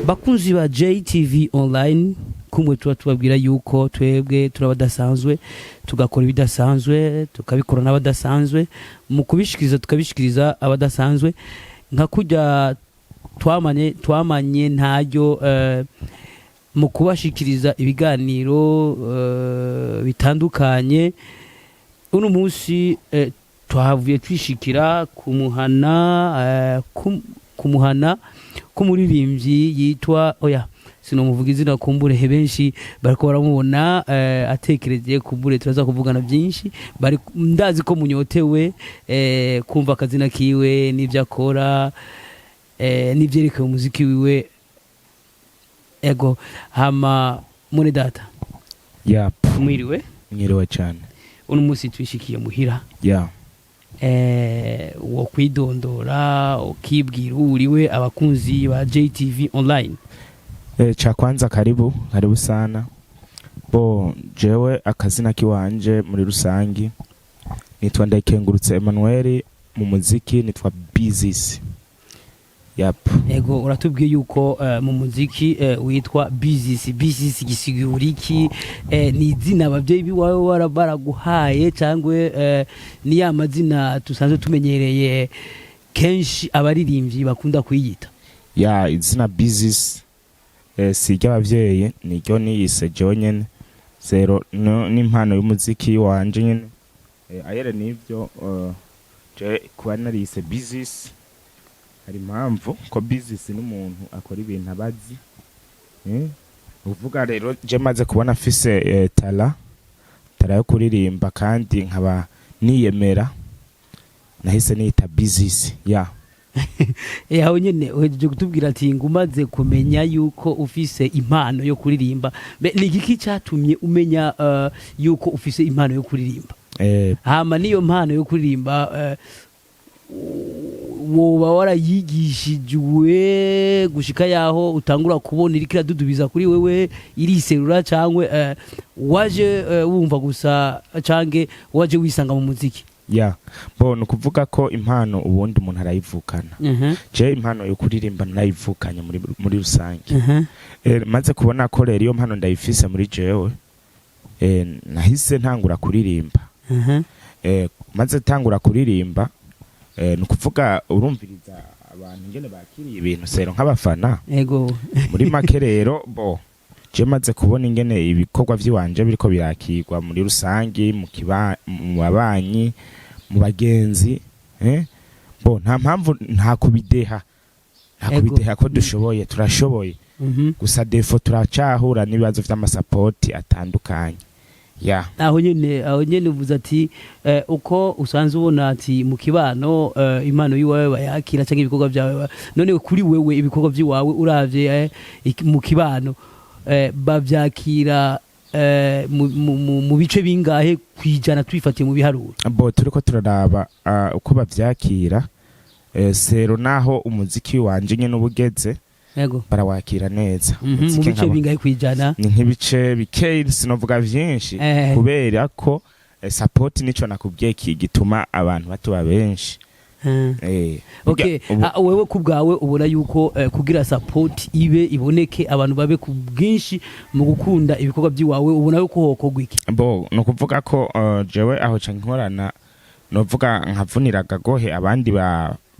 bakunzi ba JTV online kumwe tubabwira yuko twebwe turabadasanzwe tugakora ibidasanzwe tukabikora n'abadasanzwe mu kubishikiriza tukabishikiriza abadasanzwe nka kujya twamanye ntajyo mu kubashikiriza ibiganiro bitandukanye uno munsi twahavuye twishikira kumuhana kumuririmbyi yitwa oya sinomuvuga izina kumbure benshi bariko baramubona atekereje kumbure turaza kuvugana byinshi bari ndazi ko munyotewe kumva akazina kiwe n'ivyo akora n'ivyerekeye umuziki wiwe ego hama mune data mwiriwe cyane uno munsi twishikiye muhira wo kwidondora ukibwira uriwe abakunzi ba JTV online cha kwanza karibu sana jewe akazina kiwanje muri rusangi nitwa Ndayikengurutse Emmanuel mu muziki nitwa Business ego uratubwiye yuko mu muziki witwa Business gisigura iki ni izina abavyeyi biwawe baraguhaye cyangwe ni ya mazina tusanzwe tumenyereye kenshi abaririmbyi bakunda kwiyita izina Business sijya abavyeyi niryo niyise jonyene zero n'impano y'umuziki wanje nyene ayere nivyo je kuba narise Business hari impamvu ko Business n'umuntu akora ibintu abazi uvuga rero je maze kubona afise tala yo kuririmba kandi nkaba niyemera nahise nita Business aho nyene uhejeje kutubwira ati ngumaze kumenya yuko ufise impano yo kuririmba ni igiki cyatumye umenya yuko ufise impano yo kuririmba hama niyo mpano yo kuririmba woba warayigishijwe gushika yaho utangura kubona irikira dudubiza kuri wewe iriserura cyangwe waje wumva gusa canke waje wisanga mu muziki nukuvuga ko impano ubundi umuntu arayivukana je impano yo kuririmba narayivukanye muri rusange maze kubona ko rero iyo mpano ndayifise muri jewe nahise ntangura kuririmba maze tangura kuririmba nukuvuga urumviriza abantu ngene bakiriye ibintu sero nk'abafana muri make rero je maze kubona ingene ibikorwa vy'iwanje biriko birakirwa muri rusangi mu babanyi mu bagenzi nta mpamvu nta kubideha ko dushoboye turashoboye gusa defo turacahura n'ibibazo vy'amasapoti atandukanye aho nyene uvuze ati uko usanze ubona ati mu kibano impano yiwawe bayakira cyangwa ibikorwa byawe none kuri wewe ibikorwa by'iwawe uravye mu kibano bavyakira mu bice bingahe kwijana twifatiye mu biharuro turiko turaraba uko bavyakira sero naho umuziki wanje nyene ubugeze barawakira neza mu bice bingahe kwijana ni nk'ibice bike sinovuga vyinshi kubera ko support nico nakubwiye gituma abantu batuba benshi wewe kubwawe ubona yuko kugira support ibe iboneke abantu babe ku bwinshi mu gukunda ibikorwa by'iwawe ubona yuko hokogwa iki no kuvuga ko jewe aho ca nkorana novuga nkavuniraga gohe abandi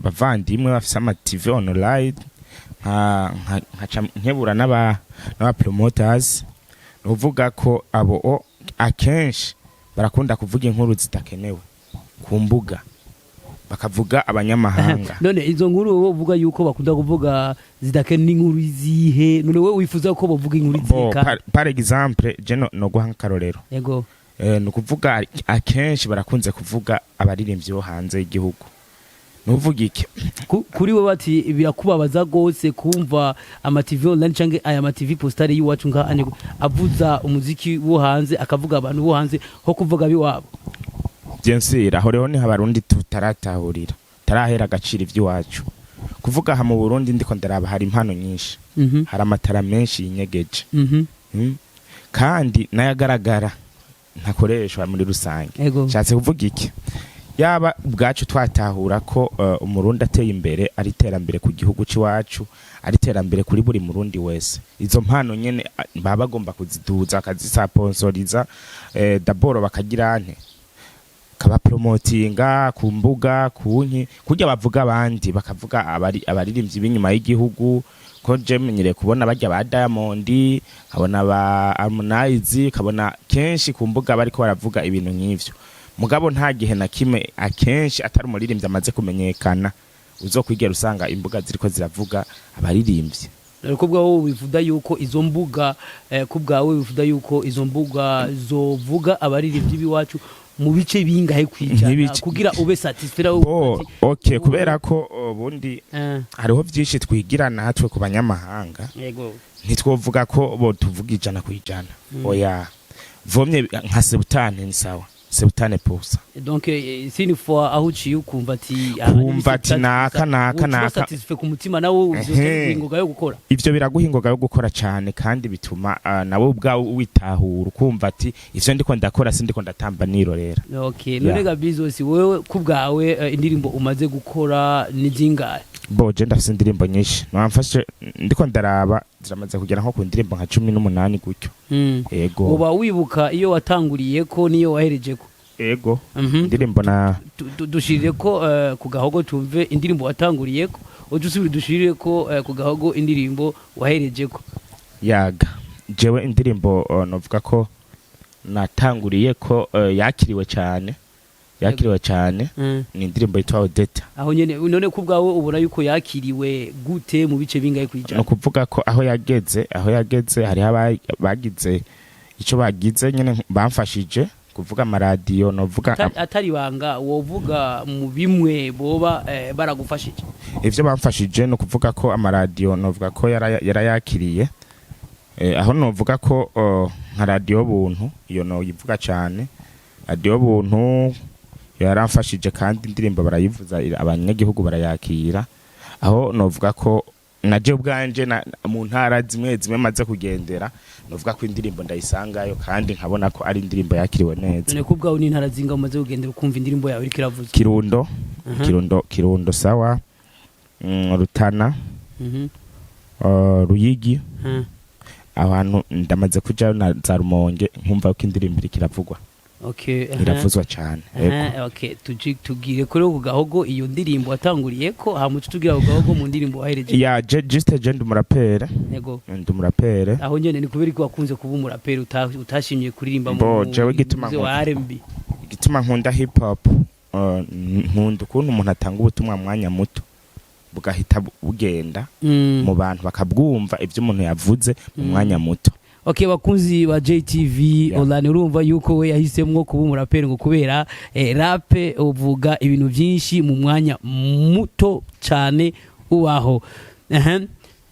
bavandimwe bafise ama TV online nka nkebura n'aba promoters novuga ko abo akenshi barakunda kuvuga inkuru zitakenewe ku mbuga bakavuga abanyamahanga none izo nkuru wowe uvuga yuko bakunda kuvuga zidakene inkuru zihe none wowe wifuza ko bavuga inkuru zika par exemple je no guha karorero no kuvuga akenshi barakunze kuvuga abaririmbyi bo hanze y'igihugu nuvuga iki kuri we bati birakubabaza gose kumva ama TV online canke aya ma TV postare yiwacu nga avuza umuziki wo hanze akavuga abantu bo hanze ho kuvuga biwabo Jensira horeho ni abarundi tutaratahurira tarahera agaciro ivy'iwacu kuvuga ha mu Burundi ndiko ndaraba hari impano nyinshi hari amatara menshi yinyegeje kandi nayagaragara ntakoreshwa muri rusange cyatse kuvuga iki yaba ubwacu twatahura ko umurundi ateye imbere ari terambere ku gihugu c'iwacu ari terambere kuri buri murundi wese izo mpano nyene baba bagomba kuziduza akazisaponsoriza daboro bakagirane kaba promotinga ku mbuga kunki kujya bavuga abandi bakavuga abaririmbyi b'inyuma y'igihugu ko je menyere kubona bajya ba Diamond kabona ba Harmonize kabona kenshi ku mbuga bariko baravuga ibintu nk'ivyo mugabo nta gihe na kimwe akenshi atari umuririmbyi amaze kumenyekana uzokwigera usanga imbuga ziriko ziravuga abaririmbyi kubwawe bivuga yuko izo mbuga kubwawe bivuga yuko izo mbuga zovuga abaririmbyi biwacu mu bice bingahe kwijana kugira ube satisfied okay kubera ko bundi hariho byinshi twigira natwe ku banyamahanga yego ntitwovuga ko bo tuvuga ijana kwijana oya vomye nka sebutane ni sawa sebutane posa donc sini fois aho uciye ukumva ati naka satisfied ku mutima nawe uzohingoga yo gukora ivyo biraguhingoga yo gukora cyane kandi bituma nawe ubwawe witahura ukumva ati ivyo ndiko ndakora sindiko ndatamba nirorera okay none gabizosi wewe kubwawe indirimbo umaze gukora ni zingahe boje ndafise indirimbo nyinshi namfashe ndiko ndaraba ziramaze kugera nko ku ndirimbo nka 18 gutyo yego uba wibuka iyo watanguriye ko niyo wahereje ko yego indirimbo na dushirire ko ku gahogo tumve indirimbo watanguriye ko udusubire dushirire ko ku gahogo indirimbo wahereje ko yaga jewe indirimbo novuga ko natanguriye ko yakiriwe cyane ni indirimbo yitwa Odeta aho nyene none kubwawe ubona yuko yakiriwe gute mu bice bingahe kwijana no kuvuga ko aho yageze hari bagize ico bagize nyene bamfashije kuvuga amaradiyo novuga atari banga wovuga mu bimwe boba baragufashije ivyo bamfashije no kuvuga ko amaradiyo novuga ko yarayakiriye aho novuga ko nka radio buntu iyo no yivuga cyane radio buntu yaramfashije kandi indirimbo barayivuza abanyagihugu barayakira aho novuga ko naje ubwanje mu ntara zimwe maze kugendera novuga ko indirimbo ndayisangayo kandi nkabona ko ari indirimbo yakiriwe neza none kubwaho ni ntara zinga maze kugendera ukumva indirimbo yawe iriko iravuza Kirundo sawa Rutana Ruyigi abantu ndamaze kuja na za Rumonge nkumva ko indirimbo iriko iravugwa okay iravuzwa cyane okay tugire kuri ku gahogo iyo ndirimbo watanguriye ko hamucu tugira ku gahogo mu ndirimbo wahereje ya just agent umurapere yego ndumurapere aho nyene ni kubera ko wakunze kuba umurapere utashimye kuririmba mu jewe gituma wa R&B gituma nkunda hip hop nkunda ukuntu umuntu atanga ubutumwa mwanya muto bugahita bugenda mu bantu bakabwumva ivyo umuntu yavuze mu mwanya muto okay bakunzi ba JTV online urumva yuko we yahisemwo kuba umuraperi ngo kubera rape uvuga ibintu byinshi mu mwanya muto cyane ubaho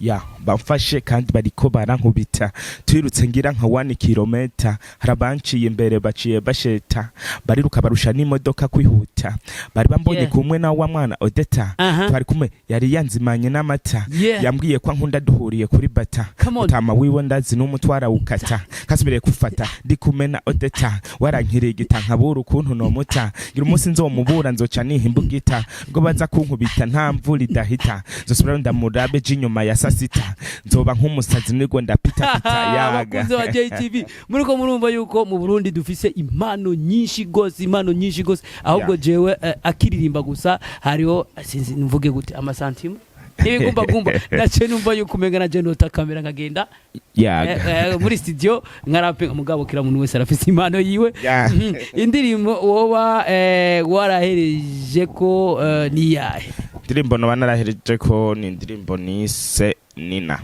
ya bamfashe kandi bariko barankubita twirutse ngira nka 1 kilometer harabanciye imbere baciye basheta bariruka barusha n'imodoka kwihuta bari bambonye kumwe na wa mwana Odeta twari kumwe yari yanzimanye n'amata yambwiye kwa nkunda duhuriye kuri bata utama wiwe ndazi n'umutwara ukata kasubire kufata ndi kumena Odeta warankiriye gitankabura ukuntu no muta ngira umunsi nzomubura nzoca nihimbugita ngo baza kunkubita nta mvura idahita zosubira ndamurabe jinyuma ya sasita nzoba nk'umusazi nirwo ndapita yaga bakunze wa JTV muriko murumva yuko mu Burundi dufise impano nyinshi gose ahubwo jewe akiririmba gusa hariho sinzi mvuge gute amasantimo gumba nace numva yuko umenga na jenota kamera nkagenda yaga muri studio nkarape mugabo kira muntu wese arafise impano yiwe indirimbo woba warahereje ko ni yahe indirimbo no banarahereje ko ni indirimbo nise Nina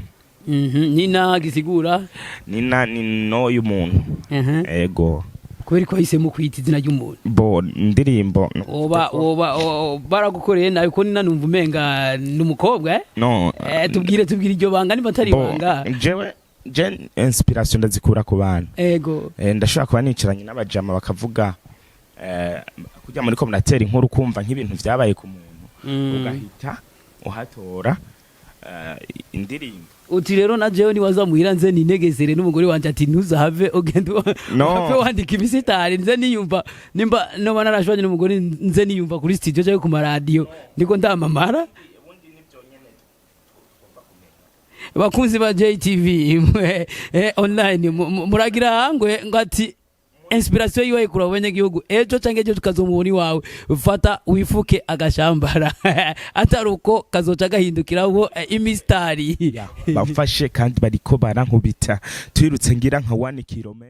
Nina gisigura Nina ni no y'umuntu ego kubera ko hisemo kwita izina ry'umuntu bo indirimbo oba baragukoreye nayo ko Nina numva umenga n'umukobwa no tubwire iryo banga niba atari banga jewe inspiration ndazikura ku bana ego ndashaka kuba nicaranye n'abajama bakavuga kujya muri communautaire inkuru kumva nk'ibintu vyabaye ku muntu ugahita uhatora indirimbo uti rero na jewe niwaza muhira nze ninegezere n'umugore wanje ati ntuzahave ugende no wandika imisitari nze niyumva nimba no narashwanye n'umugore nze niyumva kuri studio cyangwa ku radio ndiko ndamamara bakunzi ba JTV online muragira hangwe ngati inspiration yiwe kurabonye gihugu ejo canke ejo tukazomubona wawe ufata wifuke agashambara ataruko kazoca gahindukiraho imistari bafashe kandi bariko barankubita twirutse ngira nka 1 km